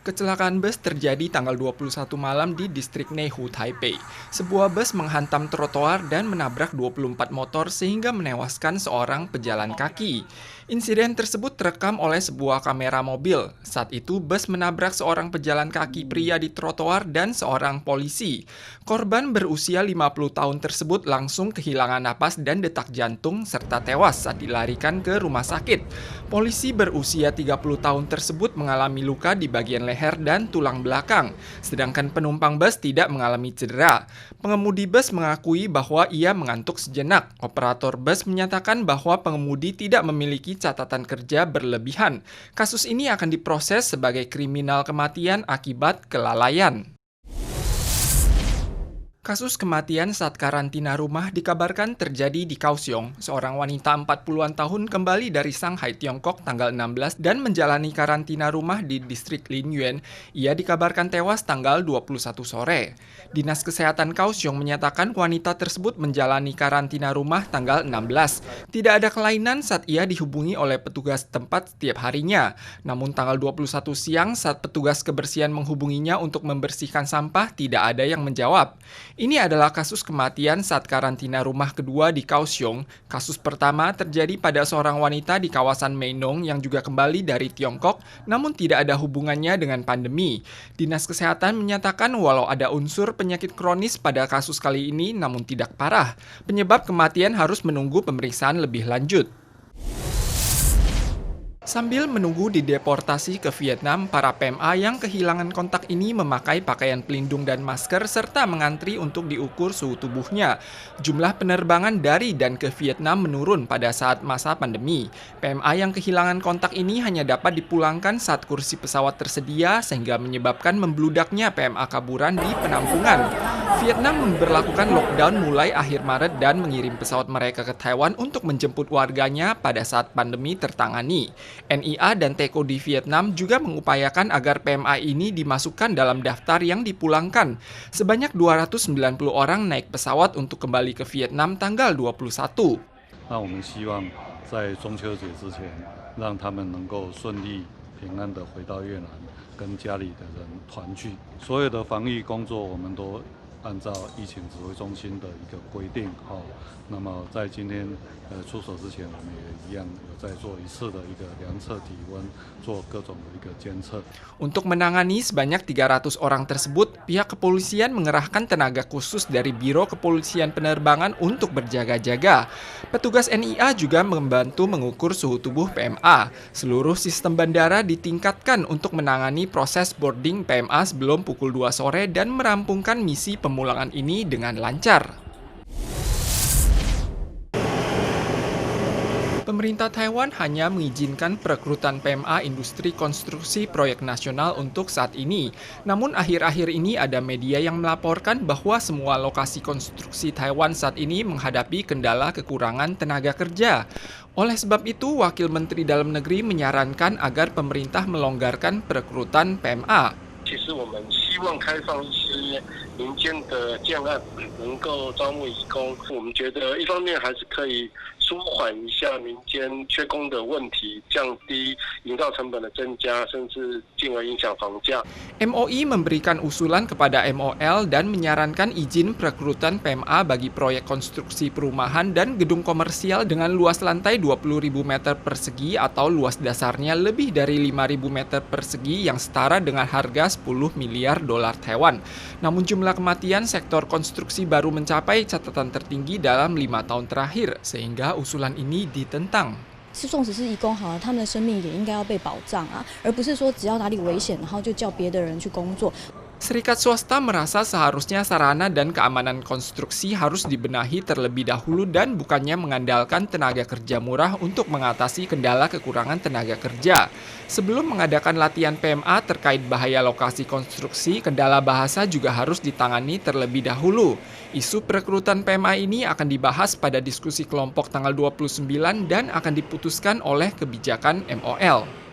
Kecelakaan bus terjadi tanggal 21 malam di distrik Neihu, Taipei. Sebuah bus menghantam trotoar dan menabrak 24 motor sehingga menewaskan seorang pejalan kaki. Insiden tersebut terekam oleh sebuah kamera mobil. Saat itu bus menabrak seorang pejalan kaki pria di trotoar dan seorang polisi. Korban berusia 50 tahun tersebut langsung kehilangan napas dan detak jantung serta tewas saat dilarikan ke rumah sakit. Polisi berusia 30 tahun tersebut mengalami luka di bagian leher dan tulang belakang, sedangkan penumpang bus tidak mengalami cedera. Pengemudi bus mengakui bahwa ia mengantuk sejenak. Operator bus menyatakan bahwa pengemudi tidak memiliki catatan kerja berlebihan. Kasus ini akan diproses sebagai kriminal kematian akibat kelalaian. Kasus kematian saat karantina rumah dikabarkan terjadi di Kaohsiung. Seorang wanita 40-an tahun kembali dari Shanghai, Tiongkok tanggal 16 dan menjalani karantina rumah di distrik Linyuan. Ia dikabarkan tewas tanggal 21 sore. Dinas Kesehatan Kaohsiung menyatakan wanita tersebut menjalani karantina rumah tanggal 16. Tidak ada kelainan saat ia dihubungi oleh petugas tempat setiap harinya. Namun tanggal 21 siang saat petugas kebersihan menghubunginya untuk membersihkan sampah, tidak ada yang menjawab. Ini adalah kasus kematian saat karantina rumah kedua di Kaohsiung. Kasus pertama terjadi pada seorang wanita di kawasan Meinong yang juga kembali dari Tiongkok, namun tidak ada hubungannya dengan pandemi. Dinas Kesehatan menyatakan walau ada unsur penyakit kronis pada kasus kali ini, namun tidak parah. Penyebab kematian harus menunggu pemeriksaan lebih lanjut. Sambil menunggu dideportasi ke Vietnam, para PMA yang kehilangan kontak ini memakai pakaian pelindung dan masker serta mengantri untuk diukur suhu tubuhnya. Jumlah penerbangan dari dan ke Vietnam menurun pada saat masa pandemi. PMA yang kehilangan kontak ini hanya dapat dipulangkan saat kursi pesawat tersedia sehingga menyebabkan membludaknya PMA kaburan di penampungan. Vietnam memberlakukan lockdown mulai akhir Maret dan mengirim pesawat mereka ke Taiwan untuk menjemput warganya pada saat pandemi tertangani. NIA dan TEKO di Vietnam juga mengupayakan agar PMA ini dimasukkan dalam daftar yang dipulangkan. Sebanyak 290 orang naik pesawat untuk kembali ke Vietnam tanggal 21. 那我们希望在中秋节之前，让他们能够顺利平安地回到越南，跟家里的人团聚。所有的防疫工作，我们都按照疫情指挥中心的一个规定，那么在今天出手之前，我们也一样有在做一次的一个量测体温，做各种的一个监测。Untuk menangani sebanyak 300 orang tersebut, pihak kepolisian mengerahkan tenaga khusus dari Biro Kepolisian Penerbangan untuk berjaga-jaga. Petugas NIA juga membantu mengukur suhu tubuh PMA. Seluruh sistem bandara ditingkatkan untuk menangani proses boarding PMA sebelum pukul 2 sore dan merampungkan misi pemulangan ini dengan lancar. Pemerintah Taiwan hanya mengizinkan perekrutan PMA industri konstruksi proyek nasional untuk saat ini. Namun akhir-akhir ini ada media yang melaporkan bahwa semua lokasi konstruksi Taiwan saat ini menghadapi kendala kekurangan tenaga kerja. Oleh sebab itu, Wakil Menteri Dalam Negeri menyarankan agar pemerintah melonggarkan perekrutan PMA. 其实我们希望开放一些民间的建案，能够招募移工。我们觉得一方面还是可以舒缓一下民间缺工的问题，降低营造成本的增加，甚至进而影响房价。 MOI memberikan usulan kepada MOL dan menyarankan izin perekrutan PMA bagi proyek konstruksi perumahan dan gedung komersial dengan luas lantai 20.000 meter persegi atau luas dasarnya lebih dari 5.000 meter persegi yang setara dengan harga 10 miliar dolar Taiwan. Namun jumlah kematian sektor konstruksi baru mencapai catatan tertinggi dalam 5 tahun terakhir, sehingga usulan ini ditentang. 纵使是移工好了，他们的生命也应该要被保障啊，而不是说只要哪里危险，然后就叫别的人去工作。 Serikat swasta merasa seharusnya sarana dan keamanan konstruksi harus dibenahi terlebih dahulu dan bukannya mengandalkan tenaga kerja murah untuk mengatasi kendala kekurangan tenaga kerja. Sebelum mengadakan latihan PMA terkait bahaya lokasi konstruksi, kendala bahasa juga harus ditangani terlebih dahulu. Isu perekrutan PMA ini akan dibahas pada diskusi kelompok tanggal 29 dan akan diputuskan oleh kebijakan MOL.